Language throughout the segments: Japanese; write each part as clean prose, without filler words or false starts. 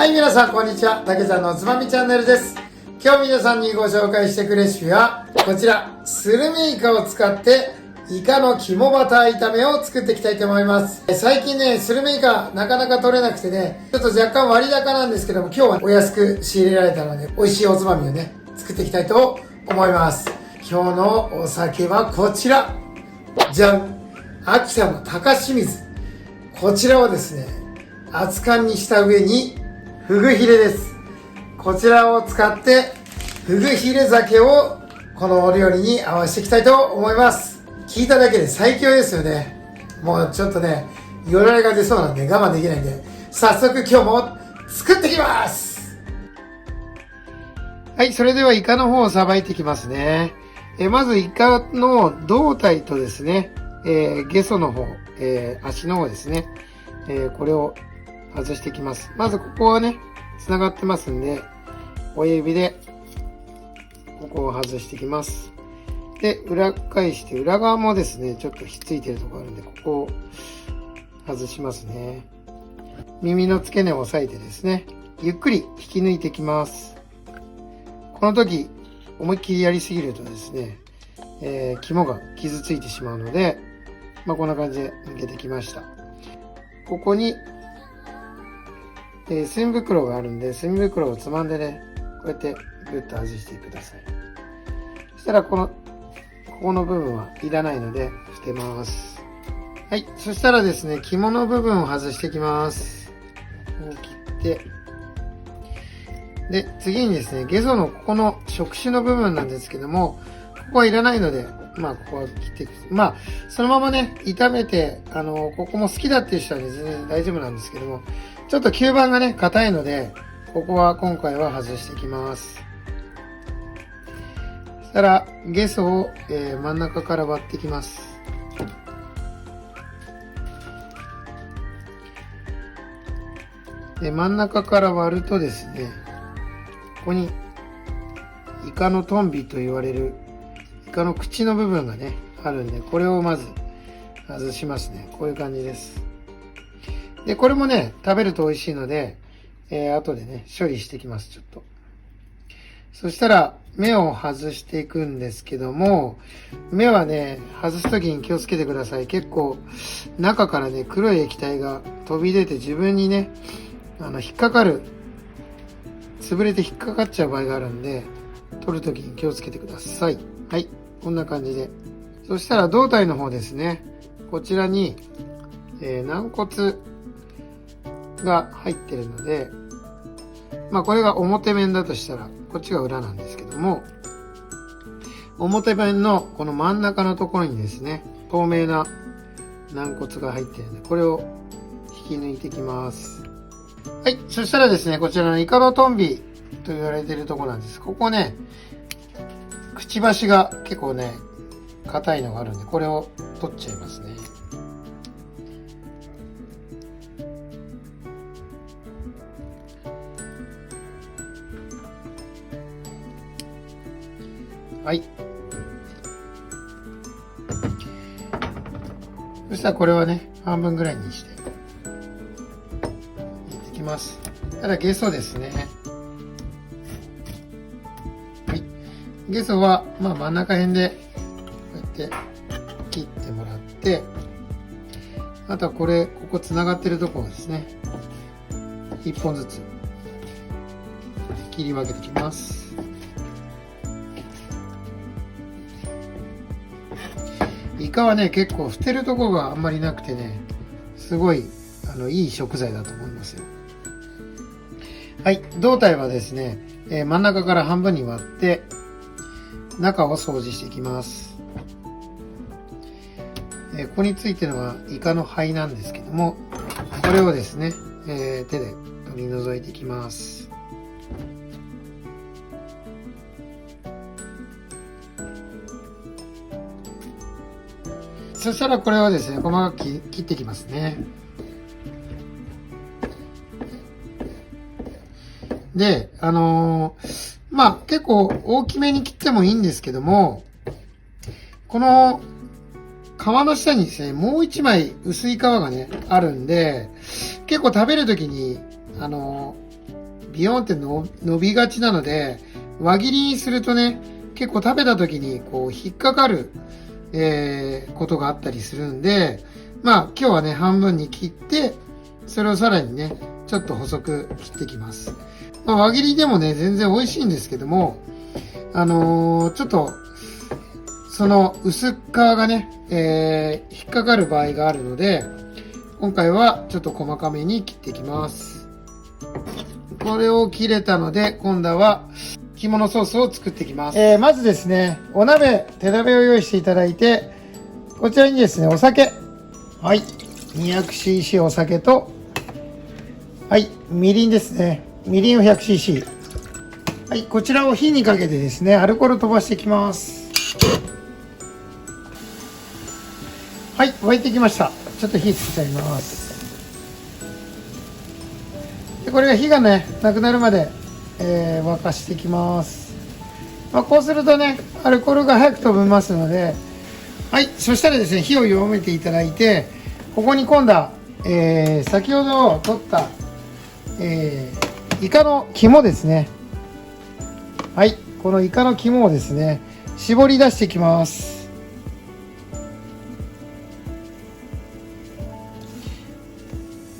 はい、皆さんこんにちは。たけちゃんのおつまみチャンネルです。今日皆さんにご紹介していくレシピは、こちら、スルメイカを使って、イカの肝バター炒めを作っていきたいと思います。最近ね、スルメイカなかなか取れなくてね、ちょっと若干割高なんですけども、今日はお安く仕入れられたので、美味しいおつまみをね、作っていきたいと思います。今日のお酒はこちら。じゃん。秋田の高清水。こちらをですね、熱燗にした上に、フグヒレです。こちらを使って、フグヒレ酒をこのお料理に合わせていきたいと思います。聞いただけで最強ですよね。もうちょっとね、よだれが出そうなんで我慢できないんで、早速今日も作ってきます。はい、それではイカの方をさばいていきますね。まずイカの胴体とですね、ゲソの方、足の方ですね、これを外していきます。まずここはね、繋がってますんで、親指でここを外していきます。で、裏返して裏側もですね、ちょっとひっついてるところあるんで、ここを外しますね。耳の付け根を押さえてですね、ゆっくり引き抜いていきます。この時、思いっきりやりすぎるとですね、肝が傷ついてしまうので、こんな感じで抜けてきました。ここに、墨袋があるんで、墨袋をつまんでね、こうやってグッと外してください。そしたらここの部分はいらないので、捨てます。はい。そしたらですね、肝の部分を外していきます。こう切って、で、次にですね、ゲソのここの触手の部分なんですけども、ここはいらないので、ここは切って、そのままね、炒めて、ここも好きだっていう人はね、全然大丈夫なんですけども、ちょっと吸盤がね、硬いので、ここは今回は外していきます。そしたら、ゲソを、真ん中から割っていきます。で、真ん中から割るとですね、ここに、イカのトンビと言われる、イカの口の部分がね、あるんで、これをまず外しますね。こういう感じです。で、これもね、食べると美味しいので、後でね、処理していきます、ちょっと。そしたら、目を外していくんですけども、目はね、外すときに気をつけてください。結構、中からね、黒い液体が飛び出て自分にね、引っかかる、潰れて引っかかっちゃう場合があるんで、取るときに気をつけてください。はい、こんな感じで。そしたら胴体の方ですね。こちらに、軟骨が入ってるので、これが表面だとしたら、こっちが裏なんですけども、表面のこの真ん中のところにですね、透明な軟骨が入っているので、これを引き抜いていきます。はい。そしたらですね、こちらのイカのトンビと言われているところなんです。ここね、くちばしが結構ね、硬いのがあるんで、これを取っちゃいますね。はい。そしたらこれはね、半分ぐらいにして、入れていきます。ただゲソですね。はい。ゲソは、真ん中辺で、こうやって切ってもらって、あとはここ繋がってるところですね。一本ずつ、切り分けていきます。イカはね、結構捨てるところがあんまりなくてね、すごい、いい食材だと思いますよ。はい。胴体はですね、真ん中から半分に割って、中を掃除していきます。ここについてるのはイカの肺なんですけども、これをですね、手で取り除いていきます。そしたらこれをですね、細かく切っていきますね。で、結構大きめに切ってもいいんですけども、この皮の下にですね、もう一枚薄い皮がね、あるんで、結構食べるときに、ビヨーンって伸びがちなので、輪切りにするとね、結構食べた時にこう引っかかる、ことがあったりするんで、まあ今日はね、半分に切って、それをさらにね、ちょっと細く切っていきます。まあ、輪切りでもね、全然美味しいんですけども、ちょっと、その薄皮がね、引っかかる場合があるので、今回はちょっと細かめに切っていきます。これを切れたので、今度は肝のソースを作っていきます。まずですね、お鍋、手鍋を用意していただいて、こちらにですね、お酒。はい。200cc お酒と、はい。みりんですね。みりんを 100cc。はい。こちらを火にかけてですね、アルコールを飛ばしていきます。はい。沸いてきました。ちょっと火つけちゃいます。でこれが火がね、なくなるまで、沸かしていきます。まあ、こうするとね、アルコールが早く飛びますので、はい。そしたらですね、火を弱めていただいて、ここに今度は、先ほど取った、イカの肝ですね。はい。このイカの肝をですね、絞り出していきます。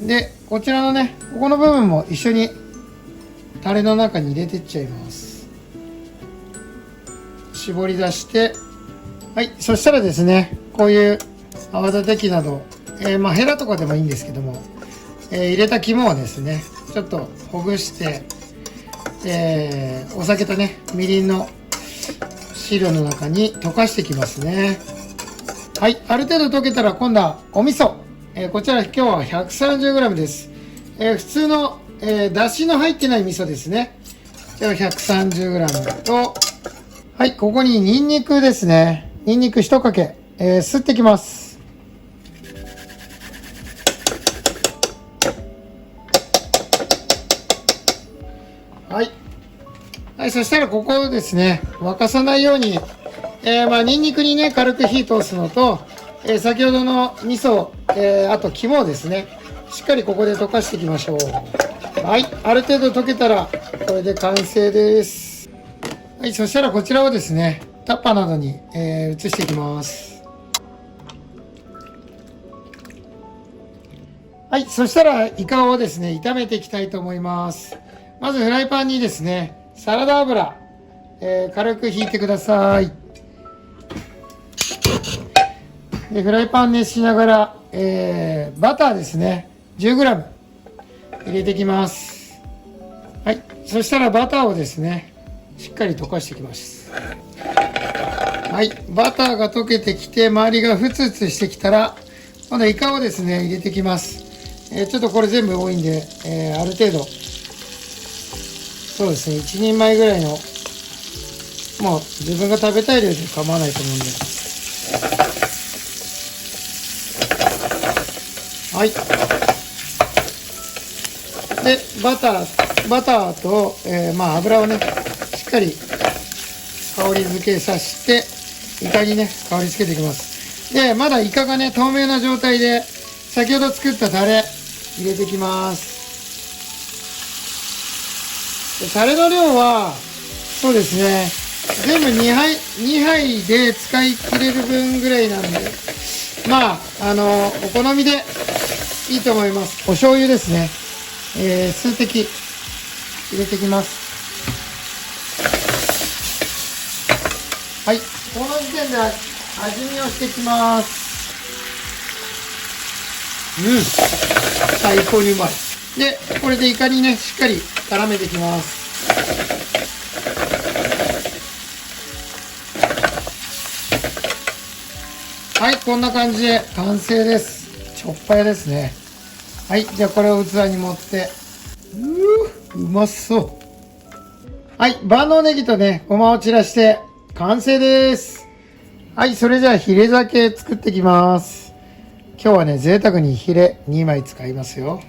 で、こちらのね、ここの部分も一緒にタレの中に入れていっちゃいます。絞り出して、はい。そしたらですね、こういう泡立て器など、まあヘラとかでもいいんですけども、入れた肝をですね、ちょっとほぐして、お酒とね、みりんの汁の中に溶かしていきますね。はい。ある程度溶けたら今度はお味噌。こちら今日は 130g です。普通の、だしの入ってない味噌ですね。じゃあ 130g と、はい、ここにニンニクですね。ニンニク1かけ、すってきます。はい。はい、そしたらここをですね、沸かさないように、まあ、ニンニクにね、軽く火通すのと、先ほどの味噌、あと肝をですね、しっかりここで溶かしていきましょう。はい、ある程度溶けたら、これで完成です。はい、そしたらこちらをですね、タッパーなどに、移していきます。はい、そしたらイカをですね、炒めていきたいと思います。まずフライパンにですね、サラダ油、軽く引いてください。でフライパン熱しながら、バターですね、10g 入れていきます。はい、そしたらバターをですね、しっかり溶かしていきます。はい、バターが溶けてきて、周りがふつふつしてきたら、今度イカをですね、入れていきます。ちょっとこれ全部多いんで、ある程度、そうですね、1人前ぐらいの、もう自分が食べたい量で構わないと思うんで。はい。で、バターと、まあ油をね、しっかり香り付けさせて、イカにね、香り付けていきます。で、まだイカがね、透明な状態で、先ほど作ったタレ、入れていきます。でタレの量は、そうですね、全部2杯で使い切れる分ぐらいなんで、まあ、お好みでいいと思います。お醤油ですね。数滴入れていきます。はい。この時点で味見をしていきます。最高にうまい。で、これでイカにね、しっかり絡めていきます。はい、こんな感じで完成です。しょっぱいですね。はい、じゃあこれを器に盛って、うまそう。はい、万能ネギとね、ごまを散らして完成です。はい、それじゃあヒレ酒作っていきます。今日はね、贅沢にヒレ2枚使いますよ。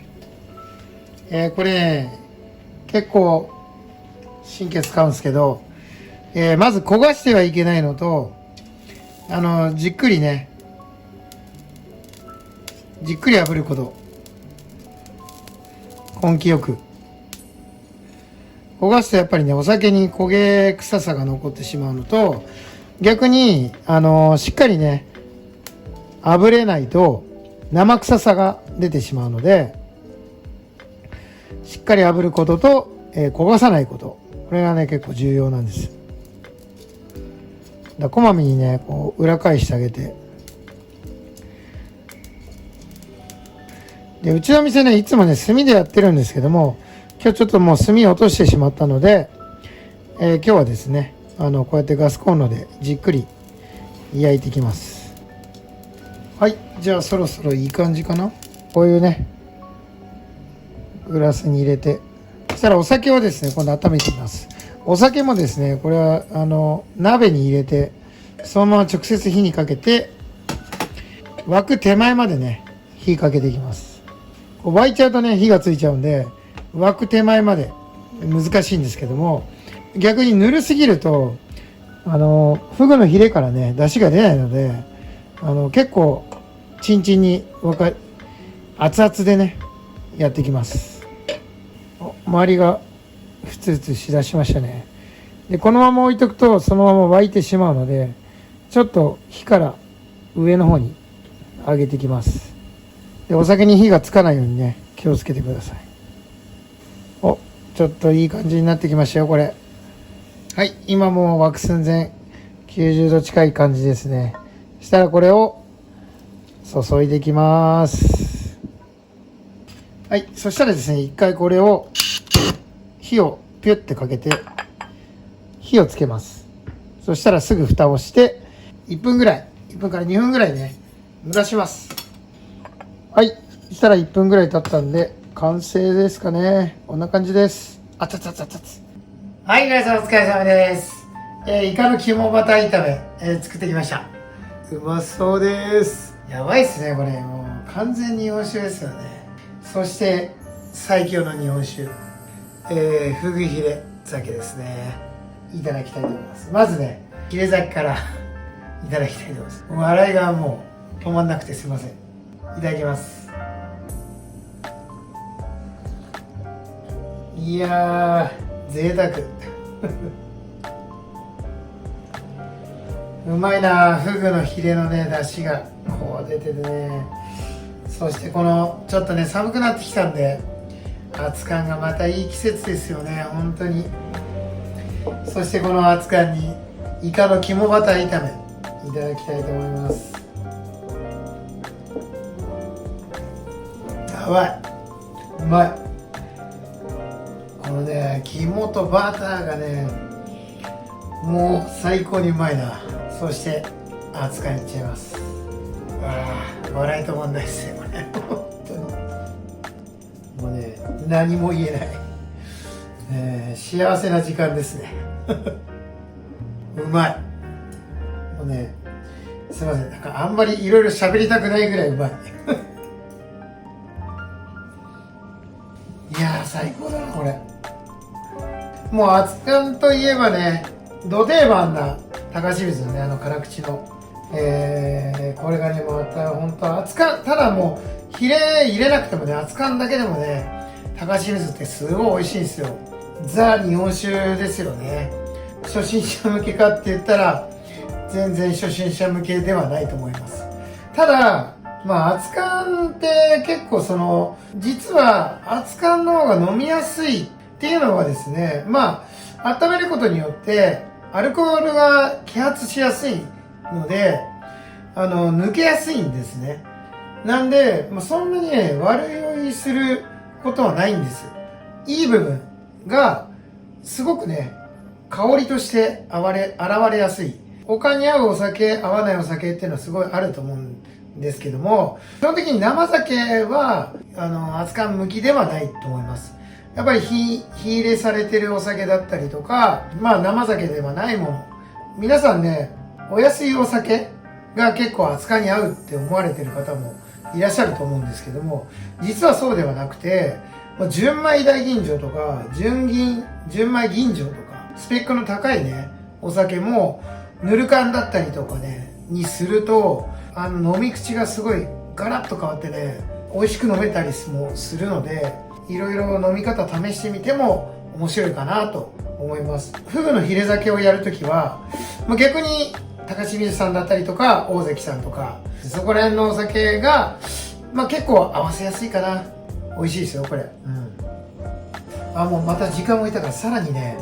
これね、結構神経使うんですけど、まず焦がしてはいけないのと、じっくりね、じっくり炙ること。根気よく。焦がすとやっぱりね、お酒に焦げ臭さが残ってしまうのと、逆にしっかりね炙れないと生臭さが出てしまうので、しっかり炙ることと、焦がさないこと、これがね結構重要なんです。こまめにねこう裏返してあげて、でうちの店ねいつもね炭でやってるんですけども、今日ちょっともう炭を落としてしまったので、今日はですねこうやってガスコンロでじっくり焼いていきます。はい、じゃあそろそろいい感じかな。こういうねグラスに入れて、そしたらお酒をですね今度温めていきます。お酒もですねこれは鍋に入れてそのまま直接火にかけて、沸く手前までね火かけていきます。こう沸いちゃうとね火がついちゃうんで、沸く手前まで難しいんですけども、逆にぬるすぎるとフグのヒレからね出汁が出ないので、結構チンチンに熱々でねやっていきます。周りがふつふつしだしましたね。でこのまま置いとくとそのまま沸いてしまうので、ちょっと火から上の方に上げていきます。でお酒に火がつかないようにね気をつけてください。ちょっといい感じになってきましたよこれ。はい、今もう沸く寸前、90度近い感じですね。そしたらこれを注いでいきます。はい、そしたらですね一回これを火をピュッてかけて火をつけます。そしたらすぐ蓋をして1分から2分ぐらいね蒸らします。はい、そしたら1分ぐらい経ったんで完成ですかね。こんな感じです。あたたたたつ。はい、皆さんお疲れ様です。イカの肝バター炒め、作ってきました。うまそうです。やばいっすねこれ。もう完全に日本酒ですよね。そして最強の日本酒、フグヒレ酒ですね。いただきたいと思います。まずねヒレ酒からいただきたいと思います。もう洗いがもう止まんなくてすいません。いただきます。いやー贅沢うまいな。フグのヒレのね出汁がこう出ててね、そしてこのちょっとね寒くなってきたんで熱燗がまたいい季節ですよね本当に。そしてこの熱燗にイカの肝バター炒めいただきたいと思います。やばい、うまい。このね肝とバターがねもう最高にうまいな。そして熱燗いっちゃいます。笑いともんないですねこれ本当に。もうね何も言えない、幸せな時間ですねうまい。もうねすいません、なんかあんまりいろいろ喋りたくないぐらいうまいいやー最高だなこれ。もう熱燗といえばねど定番な高清水のね辛口の、これがねまた本当熱燗、ただもうヒレ入れなくてもね熱燗だけでもね高清水ってすごい美味しいんですよ。ザ日本酒ですよね。初心者向けかって言ったら全然初心者向けではないと思います。ただ熱燗って結構実は熱燗の方が飲みやすいっていうのはですね、温めることによってアルコールが揮発しやすいので抜けやすいんですね。なんで、そんなにね悪酔いすることはないんです。いい部分がすごくね香りとして現れやすい。他に合うお酒合わないお酒っていうのはすごいあると思うんですけども、基本的に生酒は熱燗向きではないと思います。やっぱり火入れされてるお酒だったりとか、生酒ではないもの、皆さんねお安いお酒が結構熱燗に合うって思われてる方もいらっしゃると思うんですけども、実はそうではなくて、純米大吟醸とか純米吟醸とかスペックの高いねお酒もぬる燗だったりとかねにすると飲み口がすごいガラッと変わってね美味しく飲めたりもするので、いろいろ飲み方試してみても面白いかなと思います。フグのヒレ酒をやるときは、逆に高清水さんだったりとか大関さんとかそこら辺のお酒が、結構合わせやすいかな。美味しいですよこれ。もうまた時間もいたからさらにね、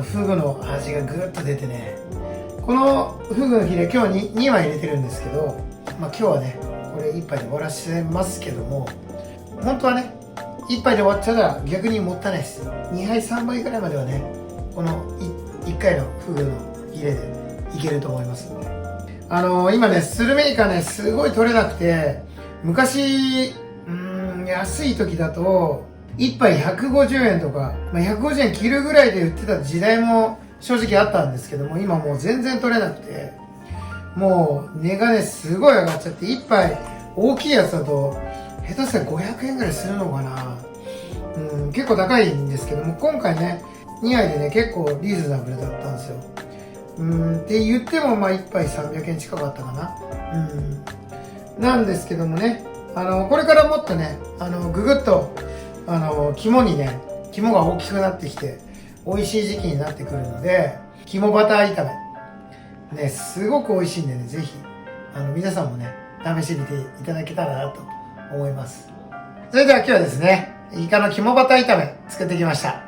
フグの味がぐーっと出てね、このフグのヒレ今日に2枚入れてるんですけど、今日はねこれ1杯で終わらせますけども、本当はね1杯で終わっちゃったら逆にもったいないです。2杯3杯ぐらいまではね、この 1回のフグのヒレでいけると思いますので、今ねスルメイカねすごい取れなくて、昔安い時だと1杯150円とか、150円切るぐらいで売ってた時代も正直あったんですけども、今もう全然取れなくて、もう値がねすごい上がっちゃって、1杯大きいやつだと下手したら500円ぐらいするのかな。結構高いんですけども、今回ね2杯でね結構リーズナブルだったんですよ。って言っても1杯300円近かったかな。なんですけどもね、これからもっとねググッと肝が大きくなってきて美味しい時期になってくるので、肝バター炒めねすごく美味しいんでね、ぜひ皆さんもね試してみていただけたらなと思います。それでは今日はですね、イカの肝バター炒め作ってきました。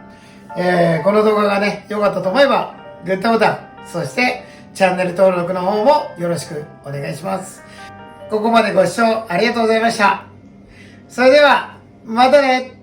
この動画がね良かったと思えばグッドボタン、そしてチャンネル登録の方もよろしくお願いします。ここまでご視聴ありがとうございました。それではまたね。